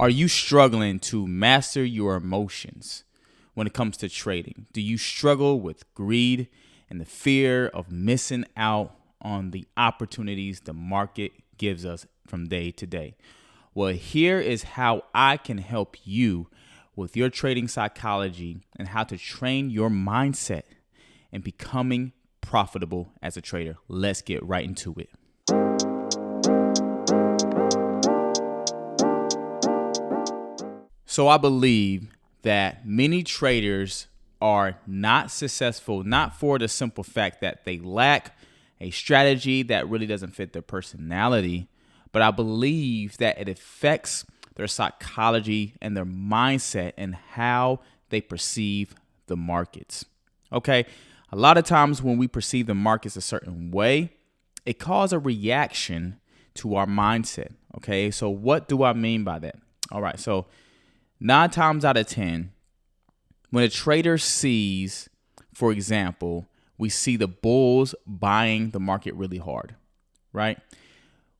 Are you struggling to master your emotions when it comes to trading? Do you struggle with greed and the fear of missing out on the opportunities the market gives us from day to day? Well, here is how I can help you with your trading psychology and how to train your mindset in becoming profitable as a trader. Let's get right into it. So I believe that many traders are not successful, not for the simple fact that they lack a strategy that really doesn't fit their personality, but I believe that it affects their psychology and their mindset and how they perceive the markets. Okay, a lot of times when we perceive the markets a certain way, it causes a reaction to our mindset. Okay, so what do I mean by that? All right, so 9 times out of 10, when a trader sees, for example, we see the bulls buying the market really hard, right?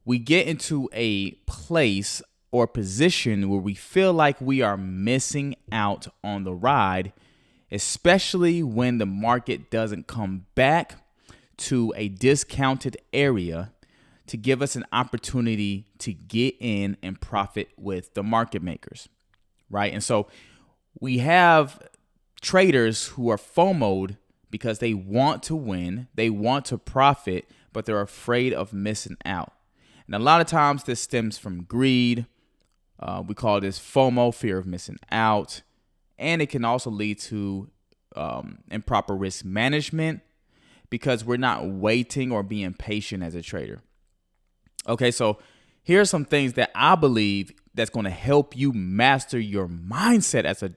We get into a place or position where we feel like we are missing out on the ride, especially when the market doesn't come back to a discounted area to give us an opportunity to get in and profit with the market makers. Right. And so we have traders who are FOMO'd because they want to win, they want to profit, but they're afraid of missing out. And a lot of times this stems from greed. We call this FOMO, fear of missing out. And it can also lead to improper risk management because we're not waiting or being patient as a trader. Okay, so here are some things that I believe that's going to help you master your mindset as a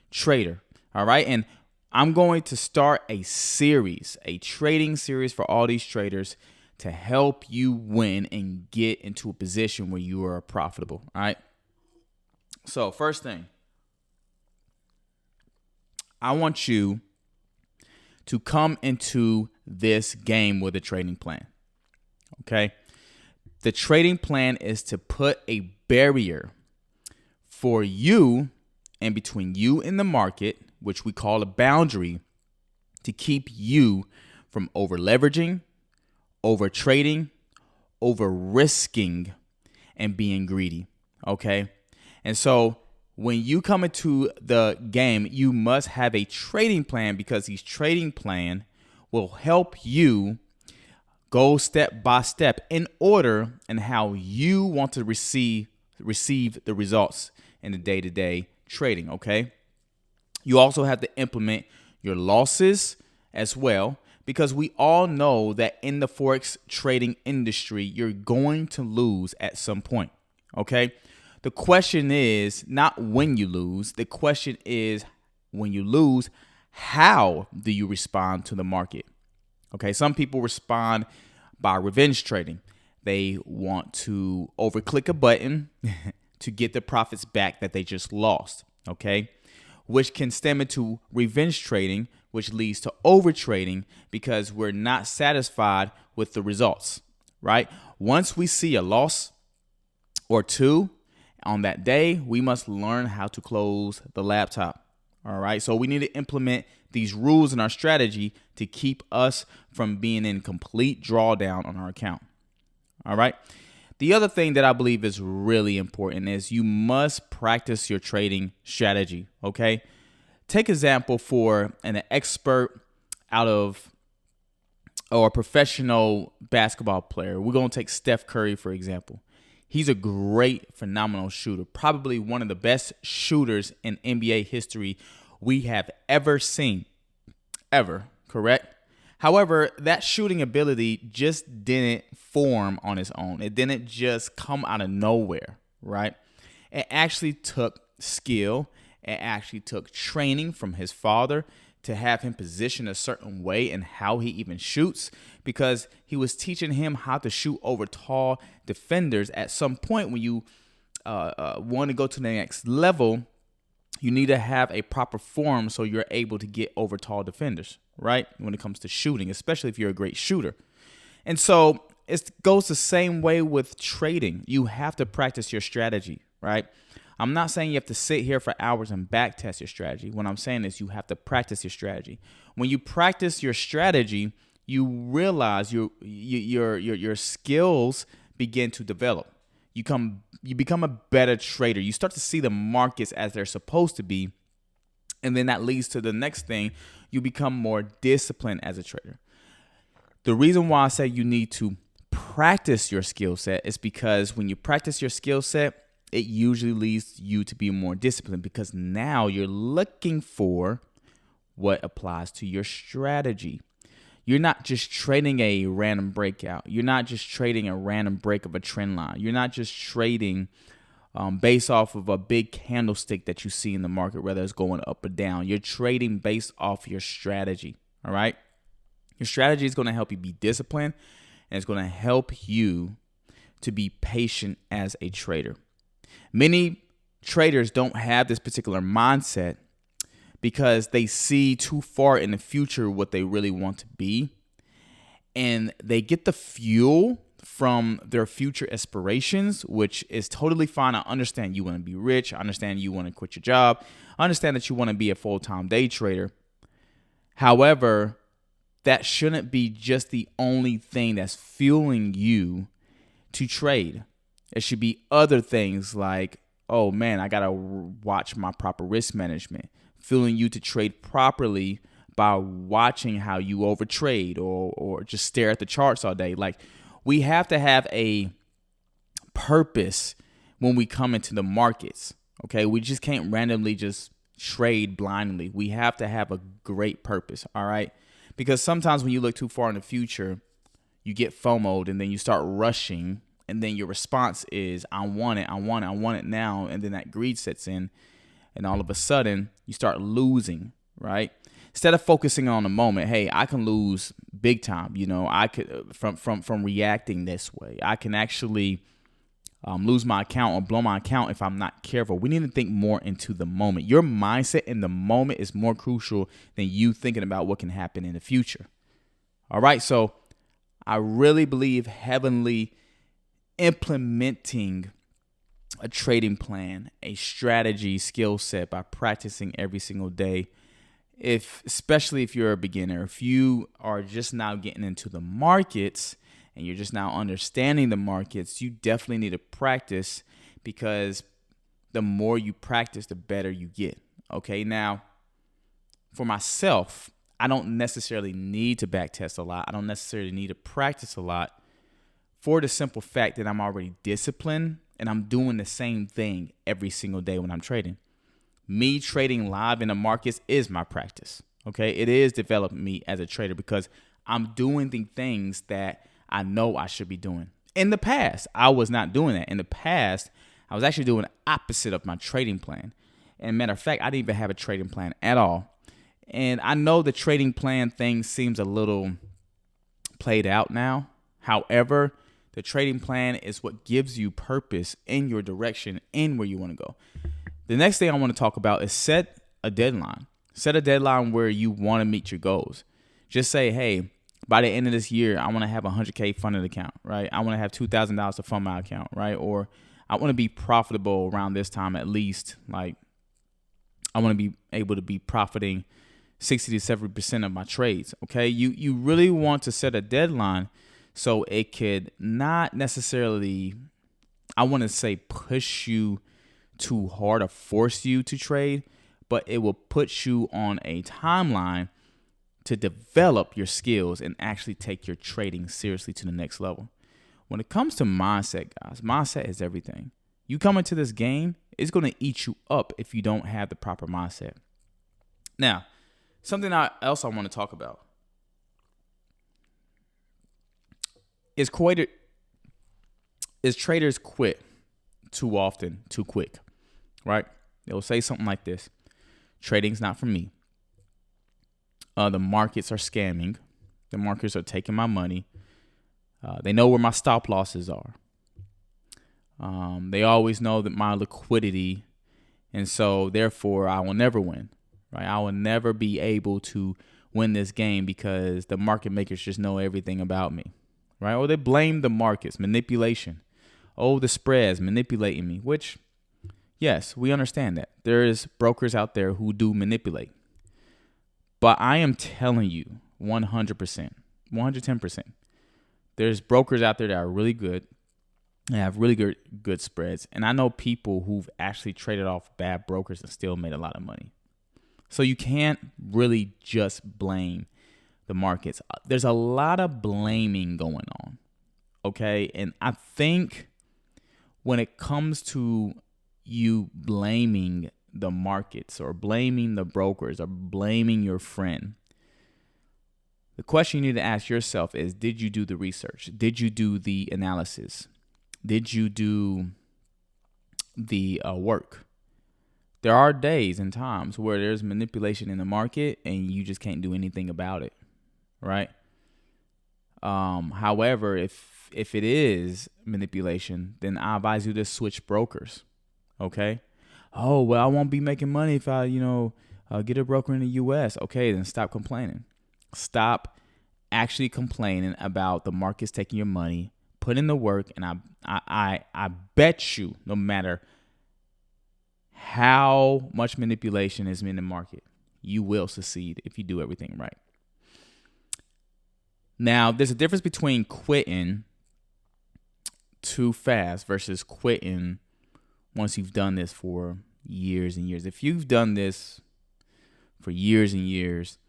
trader. All right. And I'm going to start a series, a trading series for all these traders to help you win and get into a position where you are profitable. All right. So first thing, I want you to come into this game with a trading plan. Okay. The trading plan is to put a barrier for you and between you and the market, which we call a boundary, to keep you from over leveraging, over trading, over risking, and being greedy. Okay. And so when you come into the game, you must have a trading plan because these trading plan will help you go step by step in order and how you want to receive the results in the day-to-day trading, okay? You also have to implement your losses as well because we all know that in the Forex trading industry, you're going to lose at some point, okay? The question is not when you lose. The question is when you lose, how do you respond to the market? Okay, some people respond by revenge trading. They want to overclick a button to get the profits back that they just lost, okay? Which can stem into revenge trading, which leads to overtrading because we're not satisfied with the results, right? Once we see a loss or two on that day, we must learn how to close the laptop. All right. So we need to implement these rules in our strategy to keep us from being in complete drawdown on our account. All right. The other thing that I believe is really important is you must practice your trading strategy. Okay. Take example for an expert out of or a professional basketball player. We're going to take Steph Curry, for example. He's a great, phenomenal shooter, probably one of the best shooters in NBA history we have ever seen, ever, correct? However, that shooting ability just didn't form on its own. It didn't just come out of nowhere, right? It actually took skill. It actually took training from his father to have him position a certain way and how he even shoots, because he was teaching him how to shoot over tall defenders. At some point when you want to go to the next level, you need to have a proper form so you're able to get over tall defenders, right? When it comes to shooting, especially if you're a great shooter. And so it goes the same way with trading. You have to practice your strategy, right? I'm not saying you have to sit here for hours and back test your strategy. What I'm saying is you have to practice your strategy. When you practice your strategy, you realize your skills begin to develop. You become a better trader. You start to see the markets as they're supposed to be. And then that leads to the next thing. You become more disciplined as a trader. The reason why I say you need to practice your skill set is because when you practice your skill set, it usually leads you to be more disciplined, because now you're looking for what applies to your strategy. You're not just trading a random breakout. You're not just trading a random break of a trend line. You're not just trading based off of a big candlestick that you see in the market, whether it's going up or down. You're trading based off your strategy, all right? Your strategy is going to help you be disciplined, and it's going to help you to be patient as a trader. Many traders don't have this particular mindset because they see too far in the future what they really want to be, and they get the fuel from their future aspirations, which is totally fine. I understand you want to be rich. I understand you want to quit your job. I understand that you want to be a full-time day trader. However, that shouldn't be just the only thing that's fueling you to trade. It should be other things like, oh man, I got to watch my proper risk management, fueling you to trade properly by watching how you overtrade or just stare at the charts all day. Like, we have to have a purpose when we come into the markets, okay? We just can't randomly just trade blindly. We have to have a great purpose, all right? Because sometimes when you look too far in the future, you get FOMO'd and then you start rushing, and then your response is, I want it now, and then that greed sets in, and all of a sudden you start losing, right? Instead of focusing on the moment, hey, I can lose big time. I could from reacting this way. I can actually lose my account or blow my account if I'm not careful. We need to think more into the moment. Your mindset in the moment is more crucial than you thinking about what can happen in the future. All right, so I really believe heavily implementing a trading plan, a strategy, skill set by practicing every single day. Especially if you're a beginner, if you are just now getting into the markets and you're just now understanding the markets, you definitely need to practice, because the more you practice, the better you get. Okay, now for myself, I don't necessarily need to backtest a lot. I don't necessarily need to practice a lot, for the simple fact that I'm already disciplined and I'm doing the same thing every single day when I'm trading. Me trading live in the markets is my practice, okay? It is developing me as a trader because I'm doing the things that I know I should be doing. In the past, I was not doing that. In the past, I was actually doing the opposite of my trading plan. And matter of fact, I didn't even have a trading plan at all. And I know the trading plan thing seems a little played out now. However, the trading plan is what gives you purpose in your direction and where you want to go. The next thing I want to talk about is set a deadline. Set a deadline where you want to meet your goals. Just say, hey, by the end of this year, I want to have a $100K funded account, right? I want to have $2,000 to fund my account, right? Or I want to be profitable around this time at least. Like, I want to be able to be profiting 60 to 70% of my trades, okay? You really want to set a deadline so it could not necessarily, I want to say, push you too hard or force you to trade, but it will put you on a timeline to develop your skills and actually take your trading seriously to the next level. When it comes to mindset, guys, mindset is everything. You come into this game, it's going to eat you up if you don't have the proper mindset. Now, something else I want to talk about is traders quit too often, too quick, right? They'll say something like this: trading's not for me. The markets are scamming. The markets are taking my money. They know where my stop losses are. They always know that my liquidity, and so therefore I will never win, right? I will never be able to win this game because the market makers just know everything about me, right? Or they blame the markets, manipulation. Oh, the spreads manipulating me, which, Yes, we understand that. There is brokers out there who do manipulate. But I am telling you 100%, 110%. There's brokers out there that are really good and have really good spreads. And I know people who've actually traded off bad brokers and still made a lot of money. So you can't really just blame the markets. There's a lot of blaming going on. Okay? And I think when it comes to you blaming the markets or blaming the brokers or blaming your friend, the question you need to ask yourself is, did you do the research? Did you do the analysis? Did you do the work? There are days and times where there's manipulation in the market and you just can't do anything about it, right? However, if it is manipulation, then I advise you to switch brokers, okay? Oh, well, I won't be making money if I, get a broker in the U.S. Okay, then stop complaining. Stop actually complaining about the markets taking your money. Put in the work, and I bet you, no matter how much manipulation is in the market, you will succeed if you do everything right. Now, there's a difference between quitting too fast versus quitting once you've done this for years and years. If you've done this for years and years,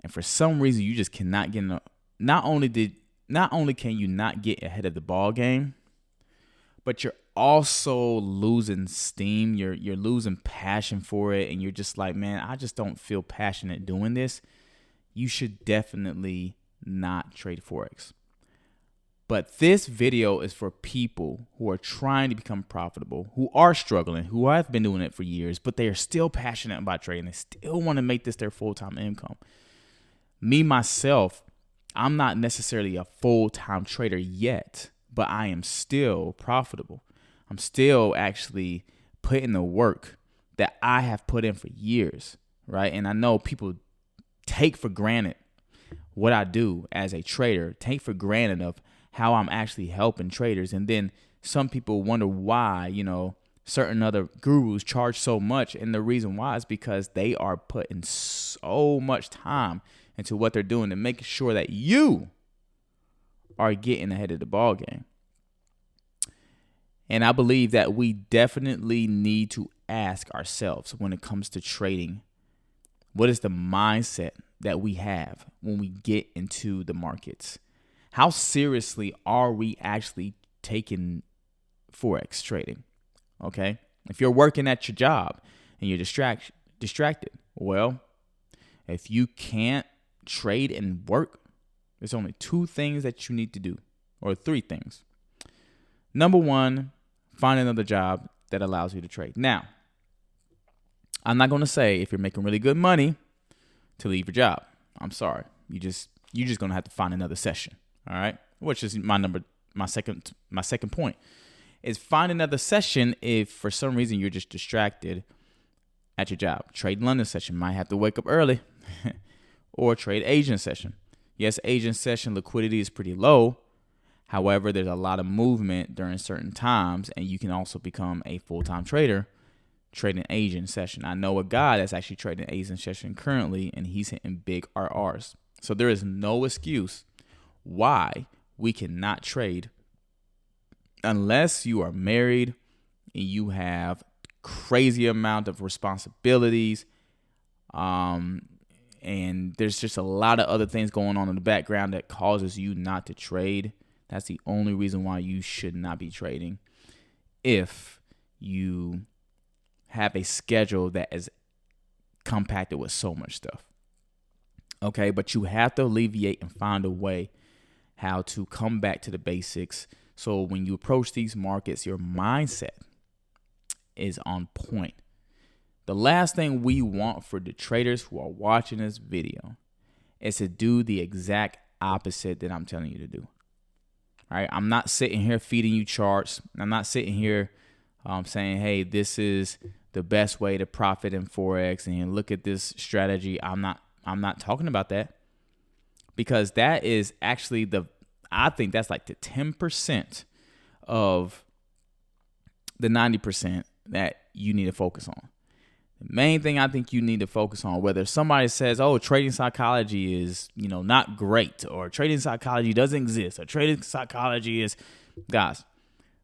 and for some reason you just cannot get not only can you not get ahead of the ball game, but you're also losing steam. You're losing passion for it, and you're just like, man, I just don't feel passionate doing this. You should definitely not trade Forex. But this video is for people who are trying to become profitable, who are struggling, who have been doing it for years, but they are still passionate about trading. They still want to make this their full-time income. Me, myself, I'm not necessarily a full-time trader yet, but I am still profitable. I'm still actually putting the work that I have put in for years, right? And I know people take for granted what I do as a trader, take for granted of how I'm actually helping traders. And then some people wonder why, certain other gurus charge so much. And the reason why is because they are putting so much time into what they're doing to make sure that you are getting ahead of the ball game. And I believe that we definitely need to ask ourselves when it comes to trading, what is the mindset that we have when we get into the markets? How seriously are we actually taking Forex trading? Okay. If you're working at your job and you're distracted, well, if you can't trade and work, there's only two things that you need to do, or three things. Number one, find another job that allows you to trade. Now, I'm not going to say if you're making really good money to leave your job. I'm sorry. You're just going to have to find another session. All right. Which is my second point is find another session if for some reason you're just distracted at your job. Trade London session, might have to wake up early or trade Asian session. Yes, Asian session liquidity is pretty low. However, there's a lot of movement during certain times, and you can also become a full-time trader trading Asian session. I know a guy that's actually trading Asian session currently, and he's hitting big RRs. So there is no excuse why we cannot trade unless you are married and you have crazy amount of responsibilities. And there's just a lot of other things going on in the background that causes you not to trade. That's the only reason why you should not be trading. If you have a schedule that is compacted with so much stuff. Okay, but you have to alleviate and find a way how to come back to the basics. So when you approach these markets, your mindset is on point. The last thing we want for the traders who are watching this video is to do the exact opposite that I'm telling you to do. All right, I'm not sitting here feeding you charts. I'm not sitting here saying, hey, this is the best way to profit in Forex and look at this strategy. I'm not talking about that, because that is actually I think that's like the 10% of the 90% that you need to focus on. The main thing I think you need to focus on, whether somebody says, oh, trading psychology is, not great, or trading psychology doesn't exist, or trading psychology is, guys,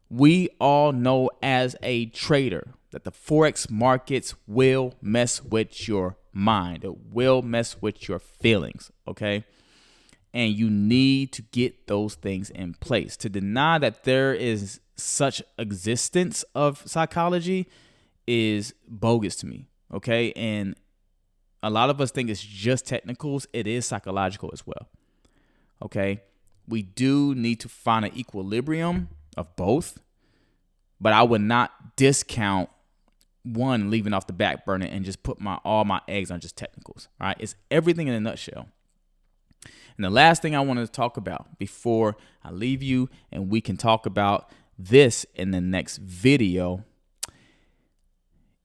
we all know as a trader that the Forex markets will mess with your mind. It will mess with your feelings, okay? And you need to get those things in place. To deny that there is such existence of psychology is bogus to me, okay? And a lot of us think it's just technicals. It is psychological as well, okay? We do need to find an equilibrium of both, but I would not discount one leaving off the back burner and just put all my eggs on just technicals. All right, it's everything in a nutshell. And the last thing I want to talk about before I leave you, and we can talk about this in the next video,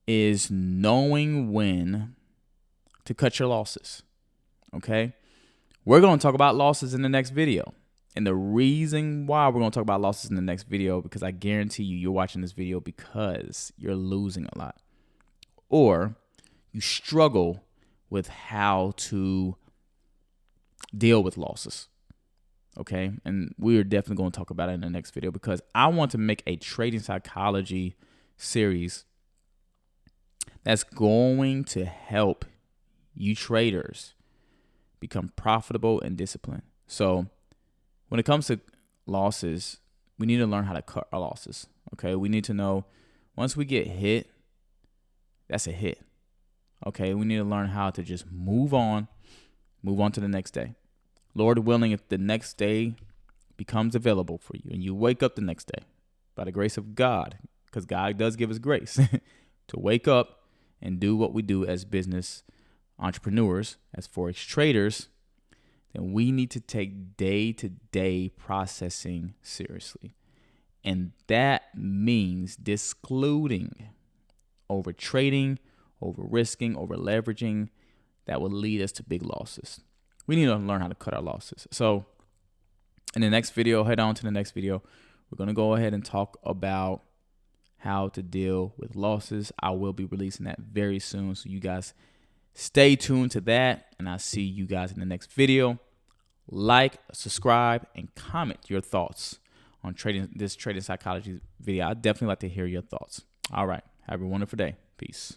is knowing when to cut your losses. Okay, we're going to talk about losses in the next video. And the reason why we're going to talk about losses in the next video, because I guarantee you're watching this video because you're losing a lot, or you struggle with how to deal with losses. Okay. And we're definitely going to talk about it in the next video, because I want to make a trading psychology series that's going to help you traders become profitable and disciplined. So when it comes to losses, we need to learn how to cut our losses, okay? We need to know once we get hit, that's a hit, okay? We need to learn how to just move on to the next day. Lord willing, if the next day becomes available for you and you wake up the next day, by the grace of God, because God does give us grace to wake up and do what we do as business entrepreneurs, as Forex traders, then we need to take day-to-day processing seriously. And that means discluding over trading, over risking, over leveraging that will lead us to big losses. We need to learn how to cut our losses. So in the next video, head on to the next video. We're going to go ahead and talk about how to deal with losses. I will be releasing that very soon, so you guys stay tuned to that, and I'll see you guys in the next video. Like, subscribe, and comment your thoughts on this trading psychology video. I'd definitely like to hear your thoughts. All right. Have a wonderful day. Peace.